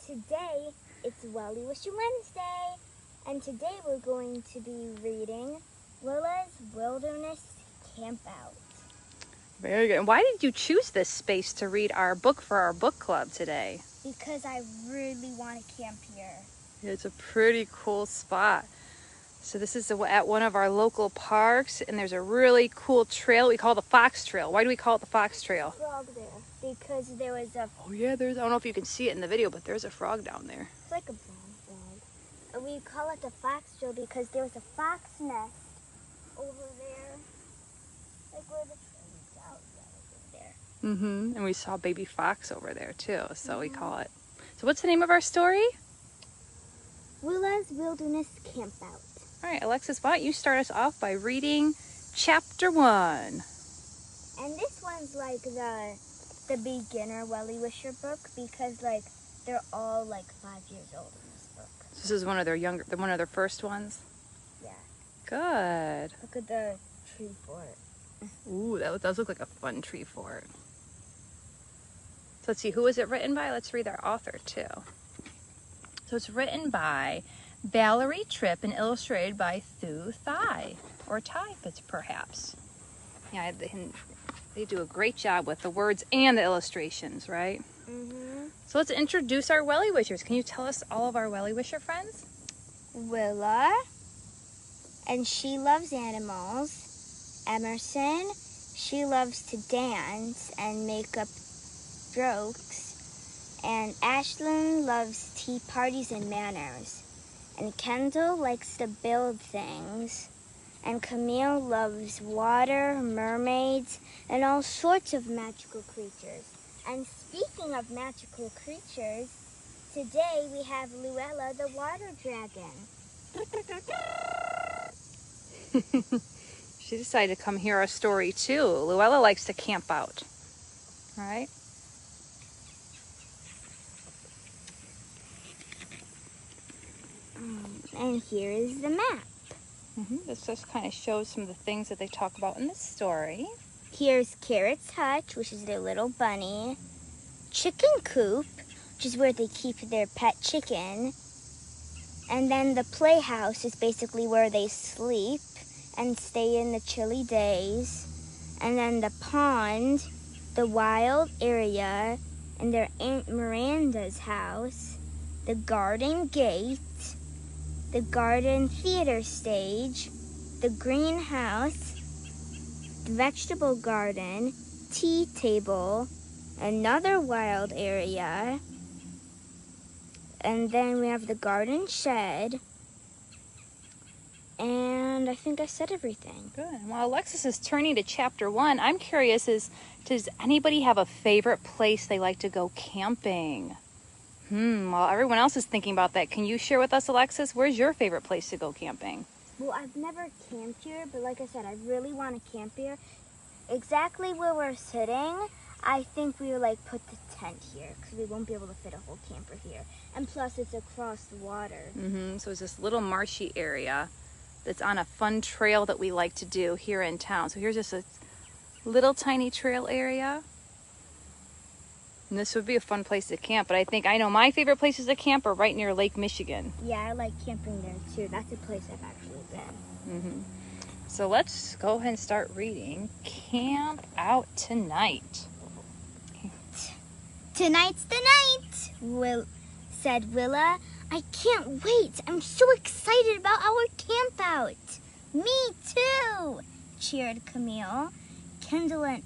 today it's Welly Wish You Wednesday, and today we're going to be reading Willa's Wilderness Campout. Very good. And why did you choose this space to read our book for our book club today? Because I really want to camp here. It's a pretty cool spot. So this is at one of our local parks, and there's a really cool trail we call the Fox Trail. Why do we call it the Fox Trail? Frog there. Because there was a... Oh yeah, I don't know if you can see it in the video, but there's a frog down there. It's like a brown frog. And we call it the Fox Trail because there was a fox nest over there. Like where the trees out there. And we saw baby fox over there too, so we call it. So what's the name of our story? Willa's Wilderness Campout. All right, Alexis, why don't you start us off by reading chapter 1. And this one's like the beginner Welly Wisher book because like they're all like 5 years old in this book. So this is one of their first ones? Yeah. Good. Look at the tree fort. Ooh, that does look like a fun tree fort. So let's see, who is it written by? Let's read our author too. So it's written by Valerie Tripp and illustrated by Thu Thai, or Thai, perhaps. Yeah, they do a great job with the words and the illustrations, right? So let's introduce our Welly Wishers. Can you tell us all of our Welly Wisher friends? Willa, and she loves animals. Emerson, she loves to dance and make up jokes. And Ashlyn loves tea parties and manners. And Kendall likes to build things. And Camille loves water, mermaids, and all sorts of magical creatures. And speaking of magical creatures, today we have Luella the water dragon. She decided to come hear our story too. Luella likes to camp out, right? And here is the map. This just kind of shows some of the things that they talk about in this story. Here's Carrot's hutch, which is their little bunny. Chicken coop, which is where they keep their pet chicken. And then the playhouse is basically where they sleep and stay in the chilly days. And then the pond, the wild area, and their Aunt Miranda's house. The garden gate, the garden theater stage, the greenhouse, the vegetable garden, tea table, another wild area, and then we have the garden shed, and I think I said everything. Good. While Alexis is turning to chapter 1, I'm curious, does anybody have a favorite place they like to go camping? While everyone else is thinking about that, can you share with us, Alexis, where's your favorite place to go camping? Well, I've never camped here, but like I said, I really want to camp here. Exactly where we're sitting, I think we would like put the tent here because we won't be able to fit a whole camper here. And plus, it's across the water. So it's this little marshy area that's on a fun trail that we like to do here in town. So here's just a little tiny trail area. And this would be a fun place to camp, but I know my favorite places to camp are right near Lake Michigan. Yeah, I like camping there too. That's a place I've actually been. So let's go ahead and start reading Camp Out Tonight. Tonight's the night, said Willa. I can't wait. I'm so excited about our camp out. Me too, cheered Camille. Kendall,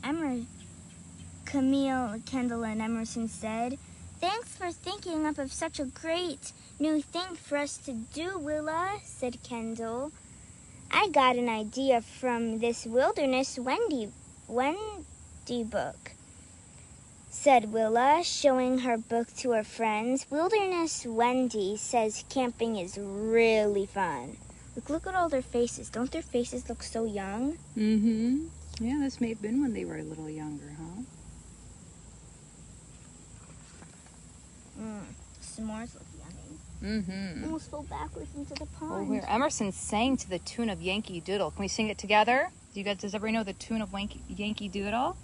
Kendall, and Emerson said, Thanks for thinking up of such a great new thing for us to do, Willa, said Kendall. I got an idea from this Wilderness Wendy book, said Willa, showing her book to her friends. Wilderness Wendy says camping is really fun. Look at all their faces. Don't their faces look so young? Yeah, this may have been when they were a little younger, huh? S'mores look yummy. Almost fell backwards into the pond. Oh, here. Emerson sang to the tune of Yankee Doodle. Can we sing it together? Does everybody know the tune of Yankee Doodle?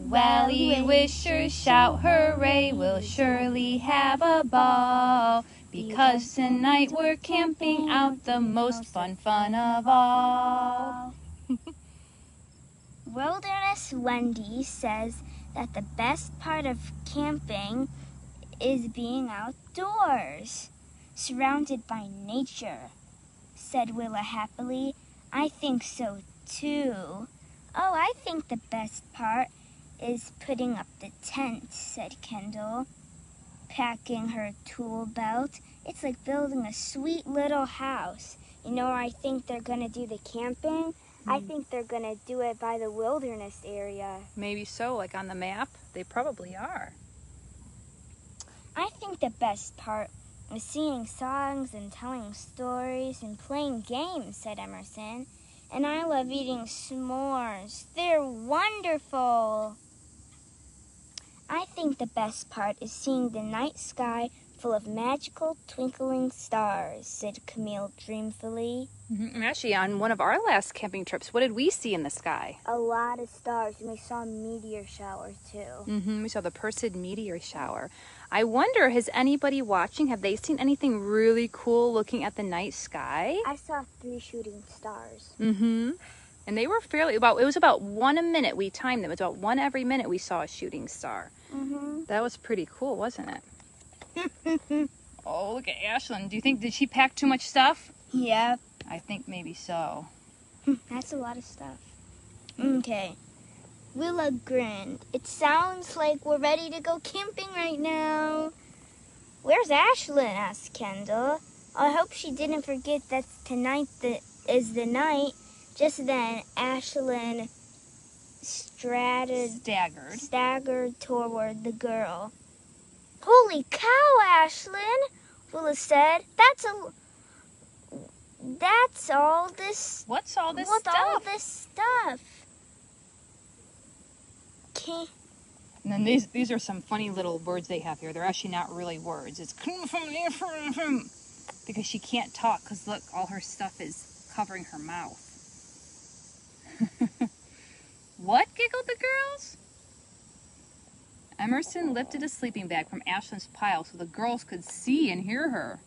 Well, we wishers shout hooray, we'll surely have a ball. Because tonight we're camping out, the most fun of all. Wilderness Wendy says that the best part of camping is being outdoors, surrounded by nature, said Willa happily. I think so too. Oh, I think the best part is putting up the tent, said Kendall, packing her tool belt. It's like building a sweet little house. You know where I think they're going to do the camping? I think they're going to do it by the wilderness area. Maybe so, like on the map. They probably are. I think the best part is singing songs and telling stories and playing games, said Emerson. And I love eating s'mores. They're wonderful. I think the best part is seeing the night sky full of magical twinkling stars, said Camille dreamfully. And actually, on one of our last camping trips, what did we see in the sky? A lot of stars, and we saw meteor showers too. We saw the Perseid meteor shower. I wonder, has anybody watching, have they seen anything really cool looking at the night sky? I saw 3 shooting stars. And they were it was about 1 a minute. We timed them. It was about 1 every minute we saw a shooting star. That was pretty cool, wasn't it? Oh, look at Ashlyn. Did she pack too much stuff? Yeah. I think maybe so. That's a lot of stuff. Okay. Willa grinned. It sounds like we're ready to go camping right now. Where's Ashlyn? Asked Kendall. I hope she didn't forget that tonight is the night. Just then, Ashlyn staggered toward the girl. Holy cow, Ashlyn, Willa said. That's all this. What's all this What's stuff? all this stuff? Okay. And then these are some funny little words they have here. They're actually not really words. It's because she can't talk because look, all her stuff is covering her mouth. What? Giggled the girls. Emerson lifted a sleeping bag from Ashlyn's pile so the girls could see and hear her.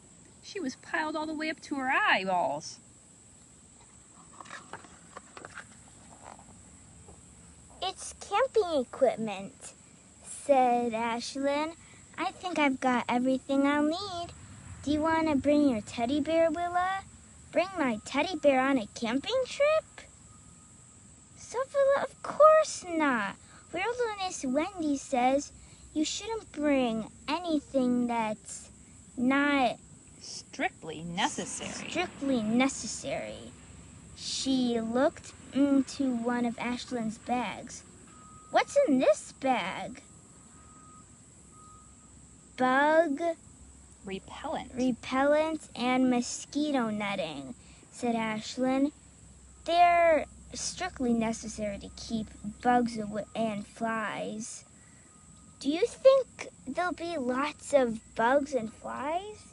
She was piled all the way up to her eyeballs. It's camping equipment, said Ashlyn. I think I've got everything I'll need. Do you want to bring your teddy bear, Willa? Bring my teddy bear on a camping trip? Sophia, of course not. Wilderness Wendy says you shouldn't bring anything that's not strictly necessary. She looked into one of Ashlyn's bags. What's in this bag? Bug repellent and mosquito netting, said Ashlyn. They're strictly necessary to keep bugs away and flies. Do you think there'll be lots of bugs and flies?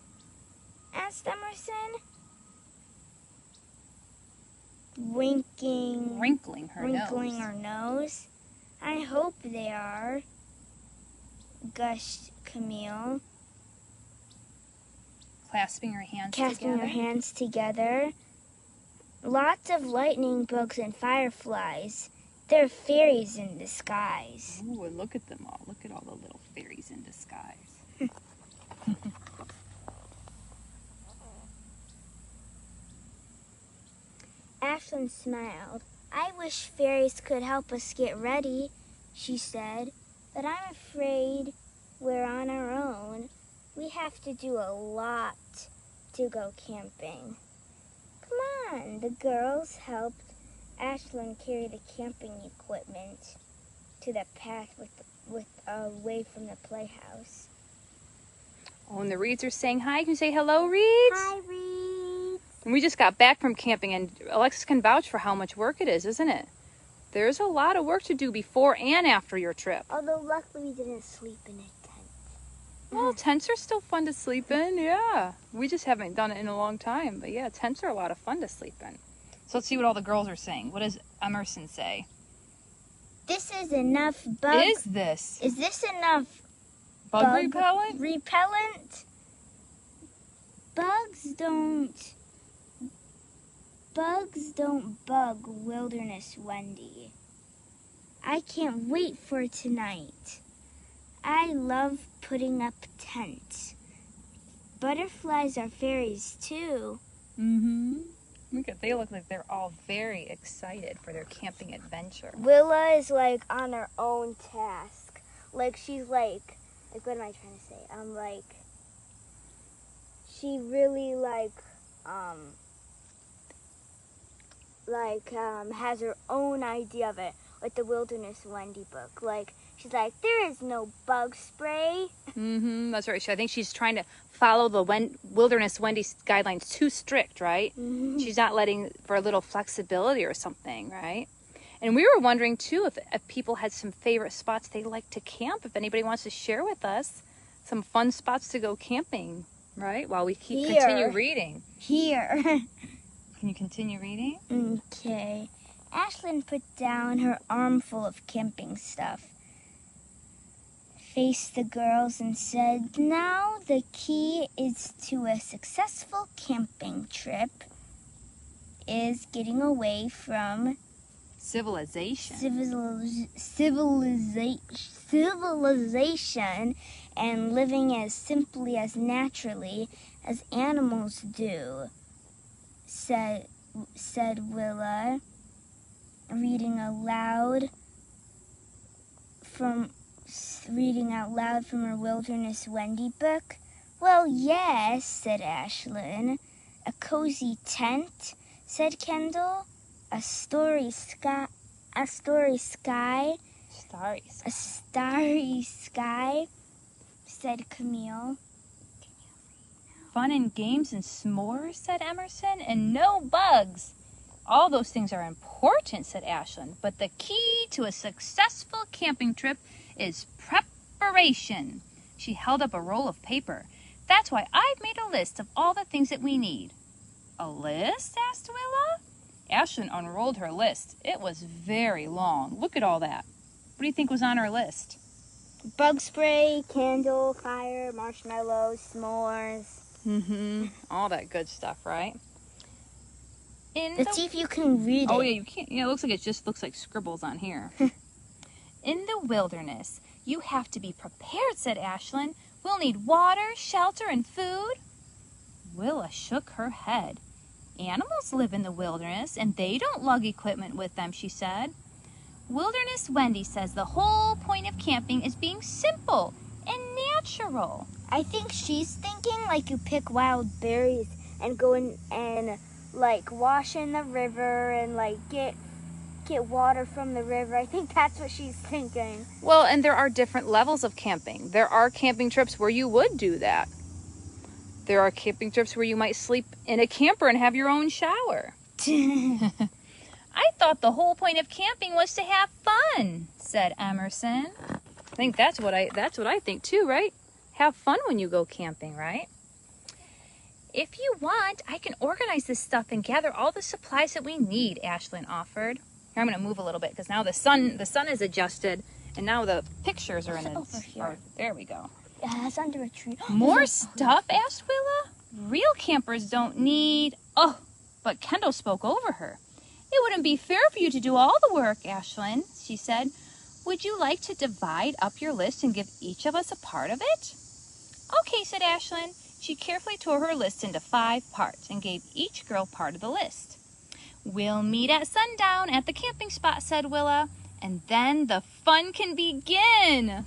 Asked Emerson. Wrinkling her nose. I hope they are, gushed Camille, clasping her hands together. Lots of lightning bugs and fireflies. They're fairies in disguise. Ooh, and look at them all. Look at all the little fairies in disguise. Ashlyn smiled. I wish fairies could help us get ready, she said, but I'm afraid we're on our own. We have to do a lot to go camping. Come on, the girls helped Ashlyn carry the camping equipment to the path away from the playhouse. Oh, and the Reeds are saying hi. Can you say hello, Reeds? Hi, Reeds. And we just got back from camping, and Alexis can vouch for how much work it is, isn't it? There's a lot of work to do before and after your trip. Although luckily we didn't sleep in a tent. Well, tents are still fun to sleep in, yeah. We just haven't done it in a long time. But yeah, tents are a lot of fun to sleep in. So let's see what all the girls are saying. What does Emerson say? this is enough bug... Is this enough bug repellent? repellent? Bugs don't bug Wilderness Wendy. I can't wait for tonight. I love putting up tents. Butterflies are fairies too. Mm-hmm. They look like they're all very excited for their camping adventure. Willa is like on her own task. Like she's like what am I trying to say? She really has her own idea of it, like the Wilderness Wendy book. Like she's like, there is no bug spray. Mm-hmm. That's right. I think she's trying to follow the Wilderness Wendy guidelines too strict, right? Mm-hmm. She's not letting for a little flexibility or something, right? And we were wondering too if people had some favorite spots they like to camp. If anybody wants to share with us some fun spots to go camping, right? While we continue reading. Here. Can you continue reading? Okay. Ashlyn put down her armful of camping stuff, faced the girls, and said, now the key is to a successful camping trip is getting away from civilization and living as simply as naturally as animals do, said Willa, reading out loud from her Wilderness Wendy book. Well, yes, said Ashlyn. A cozy tent, said Kendall. A starry sky, said Camille. Fun and games and s'mores, said Emerson, and no bugs. All those things are important, said Ashlyn, but the key to a successful camping trip is preparation. She held up a roll of paper. That's why I've made a list of all the things that we need. A list? Asked Willa. Ashlyn unrolled her list. It was very long. Look at all that. What do you think was on her list? Bug spray, candle, fire, marshmallows, s'mores. Mm-hmm. All that good stuff, right? Let's see if you can read it. Oh, yeah, you can't. Yeah, it just looks like scribbles on here. In the wilderness, you have to be prepared, said Ashlyn. We'll need water, shelter, and food. Willa shook her head. Animals live in the wilderness, and they don't lug equipment with them, she said. Wilderness Wendy says the whole point of camping is being simple and natural. I think she's thinking like you pick wild berries and go in and wash in the river and get water from the river. I think that's what she's thinking. Well, and there are different levels of camping. There are camping trips where you would do that. There are camping trips where you might sleep in a camper and have your own shower. I thought the whole point of camping was to have fun, said Emerson. I think that's what I think too, right? Have fun when you go camping, right? If you want, I can organize this stuff and gather all the supplies that we need, Ashlyn offered. Here, I'm going to move a little bit because now the sun is adjusted and now the pictures are in it. Over here. There we go. Yeah, it's under a tree. More stuff, asked Willa. Real campers don't need... Oh, but Kendall spoke over her. It wouldn't be fair for you to do all the work, Ashlyn, she said. Would you like to divide up your list and give each of us a part of it? Okay, said Ashlyn. She carefully tore her list into 5 parts and gave each girl part of the list. We'll meet at sundown at the camping spot, said Willa, and then the fun can begin.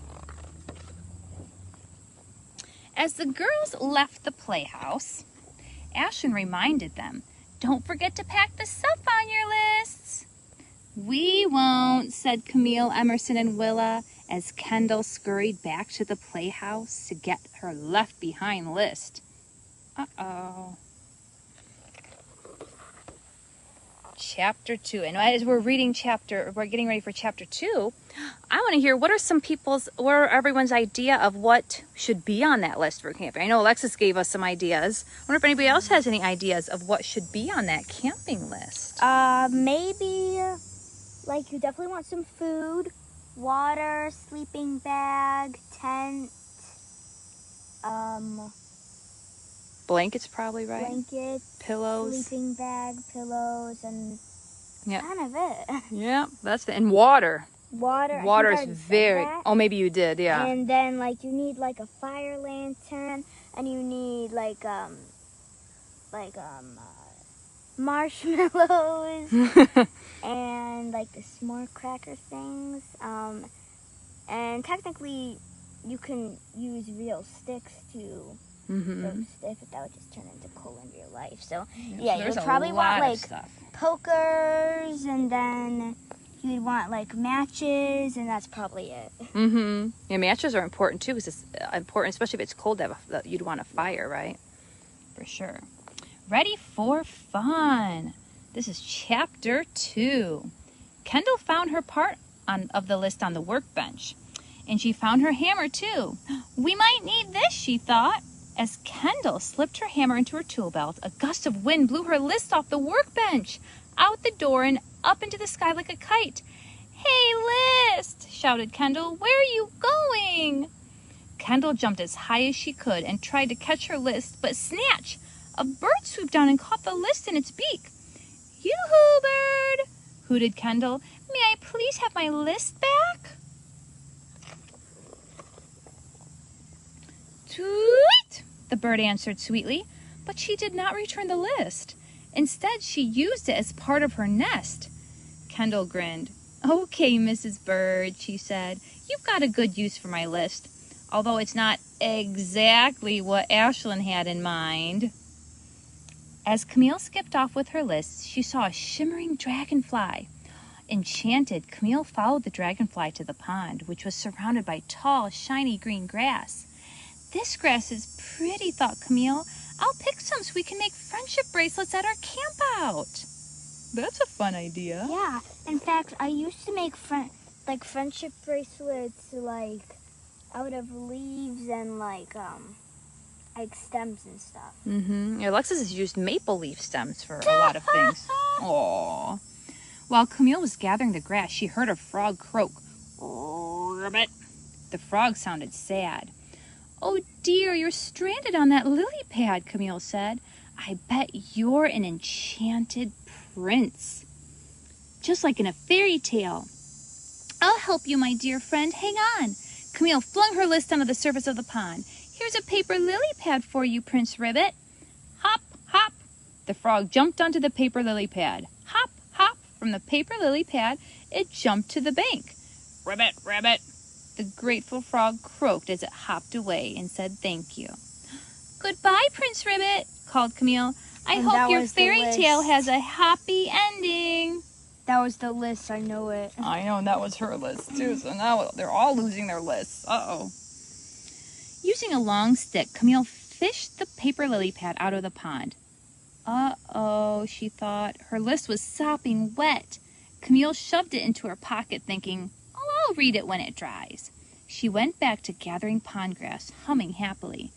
As the girls left the playhouse, Ashlyn reminded them, don't forget to pack the stuff on your lists. We won't, said Camille, Emerson, and Willa as Kendall scurried back to the playhouse to get her left behind list. Uh-oh. Chapter 2. And as we're getting ready for chapter 2, I want to hear what are everyone's idea of what should be on that list for camping. I know Alexis gave us some ideas. I wonder if anybody else has any ideas of what should be on that camping list. Maybe like you definitely want some food, water, sleeping bag, tent, Blankets probably, right? blankets, Pillows. sleeping bag, pillows, and Yeah. kind of it. Yeah, and water. Water. Water I is think I already said very, that. oh, maybe you did, yeah. And then like you need like a fire lantern, and you need like marshmallows and like the s'more cracker things. And technically you can use real sticks to roast it, but that would just turn into coal in real life. So yeah, there's you'll a probably want lot of like stuff. pokers, and then you'd want like matches, and that's probably it. Yeah, matches are important too, because it's important, especially if it's cold, to have you'd want a fire, right? For sure. Ready for fun. This is chapter 2. Kendall found her part of the list on the workbench, and she found her hammer too. We might need this, she thought. As Kendall slipped her hammer into her tool belt, a gust of wind blew her list off the workbench, out the door and up into the sky like a kite. Hey, List, shouted Kendall. Where are you going? Kendall jumped as high as she could and tried to catch her list, but snatch! A bird swooped down and caught the list in its beak. Yoo-hoo, bird, hooted Kendall. May I please have my list back? Tweet! The bird answered sweetly, but she did not return the list. Instead, she used it as part of her nest. Kendall grinned. Okay, Mrs. Bird, she said. You've got a good use for my list, although it's not exactly what Ashlyn had in mind. As Camille skipped off with her list, she saw a shimmering dragonfly. Enchanted, Camille followed the dragonfly to the pond, which was surrounded by tall, shiny green grass. This grass is pretty, thought Camille. I'll pick some so we can make friendship bracelets at our campout. That's a fun idea. Yeah, in fact, I used to make friendship bracelets like out of leaves and like stems and stuff. Yeah, Alexis has used maple leaf stems for a lot of things. Aww. While Camille was gathering the grass, she heard a frog croak. Ribbit. The frog sounded sad. Oh dear, you're stranded on that lily pad, Camille said. I bet you're an enchanted prince. Just like in a fairy tale. I'll help you, my dear friend. Hang on. Camille flung her list onto the surface of the pond. Here's a paper lily pad for you, Prince Ribbit. Hop, hop. The frog jumped onto the paper lily pad. Hop, hop. From the paper lily pad, it jumped to the bank. Ribbit, ribbit. The grateful frog croaked as it hopped away and said thank you. Goodbye, Prince Ribbit, called Camille. I hope your fairy tale has a happy ending. That was the list, I know it. I know, and that was her list too, so now they're all losing their lists. Uh-oh. Using a long stick, Camille fished the paper lily pad out of the pond. Uh-oh, she thought. Her list was sopping wet. Camille shoved it into her pocket, thinking, oh, I'll read it when it dries. She went back to gathering pond grass, humming happily.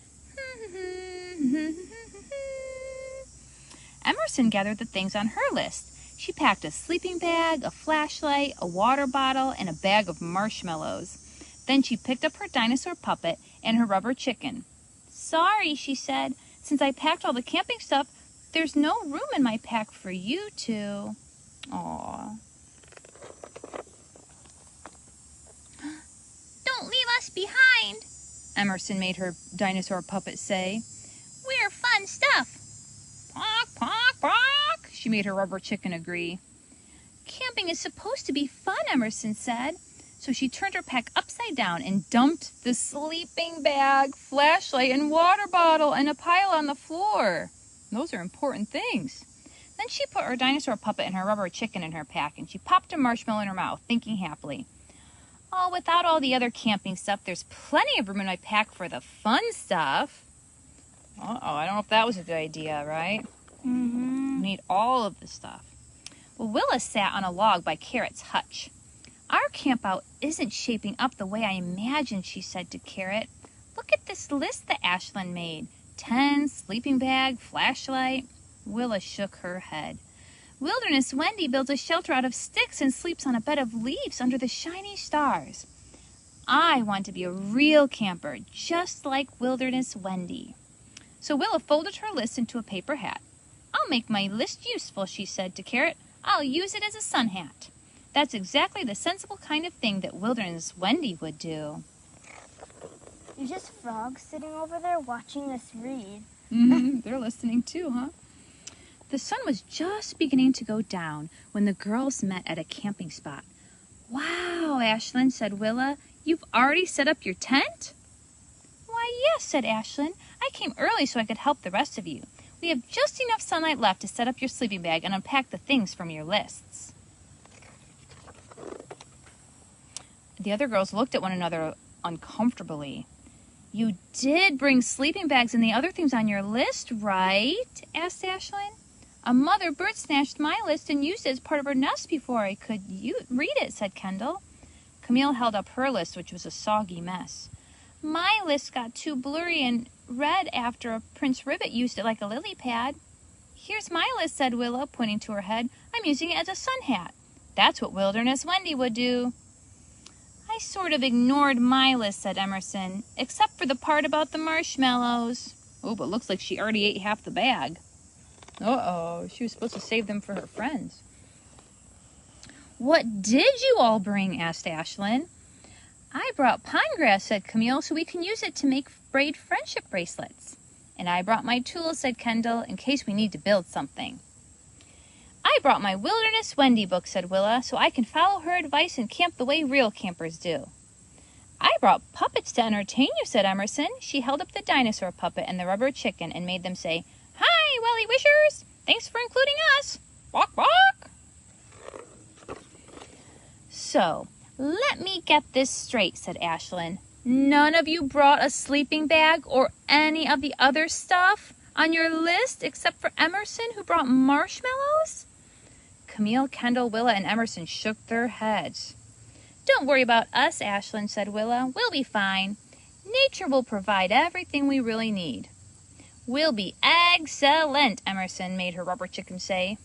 Emerson gathered the things on her list. She packed a sleeping bag, a flashlight, a water bottle, and a bag of marshmallows. Then she picked up her dinosaur puppet and her rubber chicken. Sorry, she said. Since I packed all the camping stuff, there's no room in my pack for you two. Aww. Don't leave us behind, Emerson made her dinosaur puppet say. We're fun stuff. Pock, pock, pock, she made her rubber chicken agree. Camping is supposed to be fun, Emerson said. So she turned her pack upside down and dumped the sleeping bag, flashlight, and water bottle in a pile on the floor. Those are important things. Then she put her dinosaur puppet and her rubber chicken in her pack, and she popped a marshmallow in her mouth, thinking happily. Oh, without all the other camping stuff, there's plenty of room in my pack for the fun stuff. Uh-oh, I don't know if that was a good idea, right? We need all of the stuff. Well, Willa sat on a log by Carrot's hutch. Our campout isn't shaping up the way I imagined, she said to Carrot. Look at this list that Ashlyn made. Tent, sleeping bag, flashlight. Willa shook her head. Wilderness Wendy builds a shelter out of sticks and sleeps on a bed of leaves under the shiny stars. I want to be a real camper, just like Wilderness Wendy. So Willa folded her list into a paper hat. I'll make my list useful, she said to Carrot. I'll use it as a sun hat. That's exactly the sensible kind of thing that Wilderness Wendy would do. You're just frogs sitting over there watching us read. They're listening too, huh? The sun was just beginning to go down when the girls met at a camping spot. Wow, Ashlyn, said Willa. You've already set up your tent? Why, yes, said Ashlyn. I came early so I could help the rest of you. We have just enough sunlight left to set up your sleeping bag and unpack the things from your lists. The other girls looked at one another uncomfortably. You did bring sleeping bags and the other things on your list, right? Asked Ashlyn. A mother bird snatched my list and used it as part of her nest before I could read it, said Kendall. Camille held up her list, which was a soggy mess. My list got too blurry and red after a Prince Ribbit used it like a lily pad. Here's my list, said Willa, pointing to her head. I'm using it as a sun hat. That's what Wilderness Wendy would do. I sort of ignored my list, said Emerson, except for the part about the marshmallows. Oh, but looks like she already ate half the bag. Uh-oh, she was supposed to save them for her friends. What did you all bring? Asked Ashlyn. I brought pine grass, said Camille, so we can use it to make braid friendship bracelets. And I brought my tools, said Kendall, in case we need to build something. I brought my Wilderness Wendy book, said Willa, so I can follow her advice and camp the way real campers do. I brought puppets to entertain you, said Emerson. She held up the dinosaur puppet and the rubber chicken and made them say, Hi, Welly Wishers! Thanks for including us! Walk, walk! So, let me get this straight, said Ashlyn. None of you brought a sleeping bag or any of the other stuff on your list except for Emerson, who brought marshmallows? Camille, Kendall, Willa, and Emerson shook their heads. Don't worry about us, Ashlyn, said Willa. We'll be fine. Nature will provide everything we really need. We'll be excellent, Emerson made her rubber chicken say.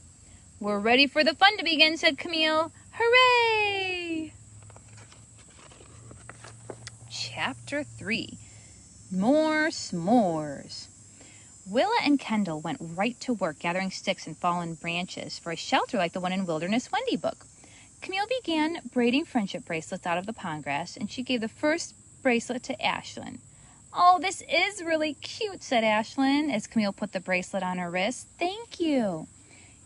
We're ready for the fun to begin, said Camille. Hooray! Chapter 3. More S'mores. Willa and Kendall went right to work gathering sticks and fallen branches for a shelter like the one in Wilderness Wendy book. Camille began braiding friendship bracelets out of the pond grass, and she gave the first bracelet to Ashlyn. Oh, this is really cute, said Ashlyn as Camille put the bracelet on her wrist. Thank you.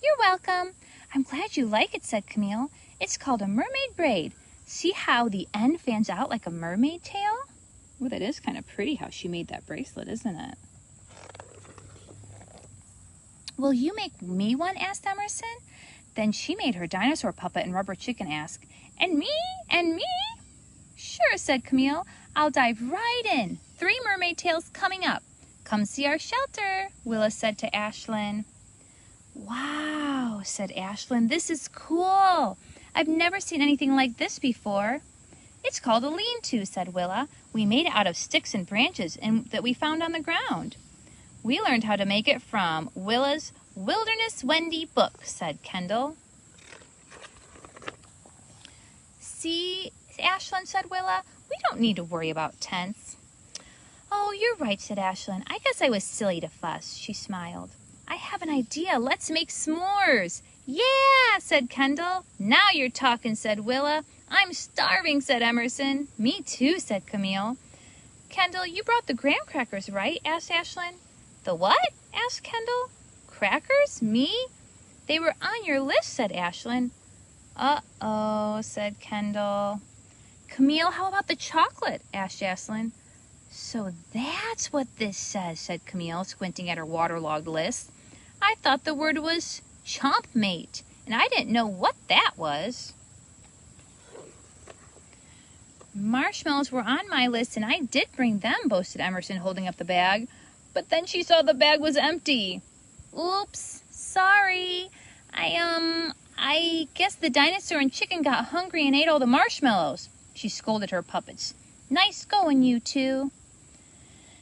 You're welcome. I'm glad you like it, said Camille. It's called a mermaid braid. See how the end fans out like a mermaid tail? Well, that is kind of pretty how she made that bracelet, isn't it? Will you make me one? Asked Emerson. Then she made her dinosaur puppet and rubber chicken ask, And me? And me? Sure, said Camille. I'll dive right in. 3 mermaid tails coming up. Come see our shelter, Willa said to Ashlyn. Wow, said Ashlyn. This is cool. I've never seen anything like this before. It's called a lean-to, said Willa. We made it out of sticks and branches that we found on the ground. We learned how to make it from Willa's Wilderness Wendy book, said Kendall. See, Ashlyn, said Willa, we don't need to worry about tents. Oh, you're right, said Ashlyn. I guess I was silly to fuss. She smiled. I have an idea. Let's make s'mores. Yeah, said Kendall. Now you're talking, said Willa. I'm starving, said Emerson. Me too, said Camille. Kendall, you brought the graham crackers, right? Asked Ashlyn. The what? Asked Kendall. Crackers? Me? They were on your list, said Ashlyn. Uh-oh, said Kendall. Camille, how about the chocolate? Asked Ashlyn. So that's what this says, said Camille, squinting at her waterlogged list. I thought the word was chomp mate, and I didn't know what that was. Marshmallows were on my list, and I did bring them, boasted Emerson, holding up the bag. But then she saw the bag was empty. Oops, sorry. I guess the dinosaur and chicken got hungry and ate all the marshmallows. She scolded her puppets. Nice going, you two.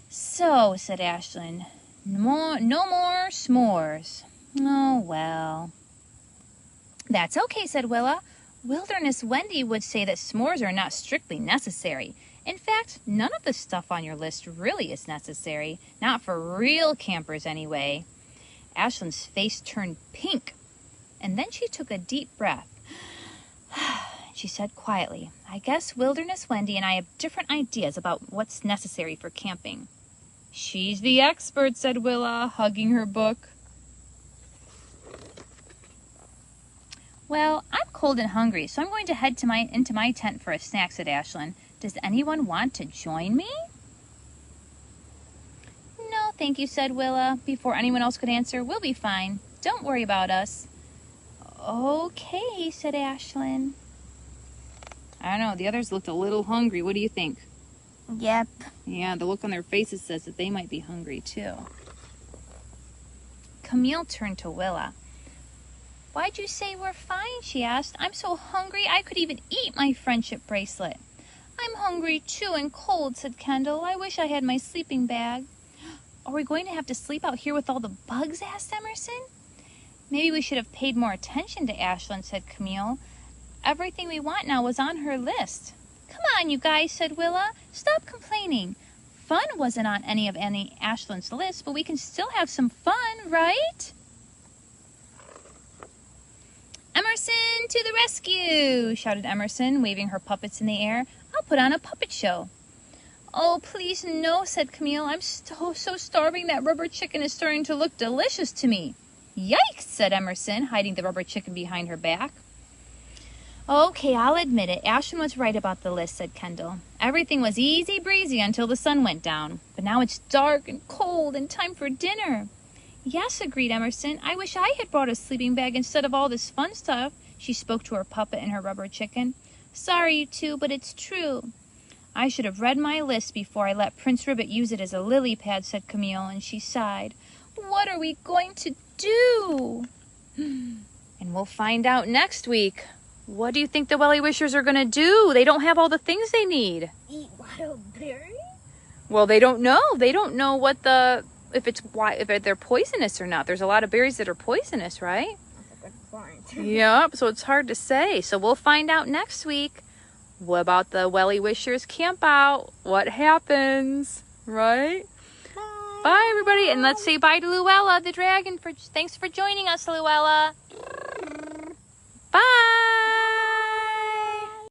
So, said Ashlyn, no more s'mores. Oh, well. That's okay, said Willa. Wilderness Wendy would say that s'mores are not strictly necessary. In fact, none of the stuff on your list really is necessary. Not for real campers, anyway. Ashlyn's face turned pink, and then she took a deep breath. She said quietly, I guess Wilderness Wendy and I have different ideas about what's necessary for camping. She's the expert, said Willa, hugging her book. Well, I'm cold and hungry, so I'm going to head into my tent for a snack, said Ashlyn. Does anyone want to join me? No, thank you, said Willa. Before anyone else could answer, we'll be fine. Don't worry about us. Okay, said Ashlyn. I don't know, the others looked a little hungry. What do you think? Yep. Yeah, the look on their faces says that they might be hungry too. Camille turned to Willa. Why'd you say we're fine? She asked. I'm so hungry I could even eat my friendship bracelet. I'm hungry too and cold, said Kendall. I wish I had my sleeping bag. Are we going to have to sleep out here with all the bugs? Asked Emerson. Maybe we should have paid more attention to Ashlyn, said Camille. Everything we want now was on her list. Come on, you guys, said Willa. Stop complaining. Fun wasn't on any of Ashlyn's list, but we can still have some fun, right? Emerson to the rescue, shouted Emerson, waving her puppets in the air. I'll put on a puppet show. Oh, please no, said Camille. I'm so starving that rubber chicken is starting to look delicious to me. Yikes, said Emerson, hiding the rubber chicken behind her back. Okay, I'll admit it. Ashlyn was right about the list, said Kendall. Everything was easy breezy until the sun went down. But now it's dark and cold and time for dinner. Yes, agreed Emerson. I wish I had brought a sleeping bag instead of all this fun stuff. She spoke to her puppet and her rubber chicken. Sorry, you two, but it's true. I should have read my list before I let Prince Ribbit use it as a lily pad, said Camille, and she sighed. What are we going to do? And we'll find out next week. What do you think the Welly Wishers are going to do? They don't have all the things they need. Eat wild berries? Well, they don't know. They don't know what if they're poisonous or not. There's a lot of berries that are poisonous, right? That's a good point. Yep, so it's hard to say. So we'll find out next week. What about the Welly Wishers Campout? What happens, right? Bye. Bye, everybody. And let's say bye to Luella, the dragon. Thanks for joining us, Luella. Bye.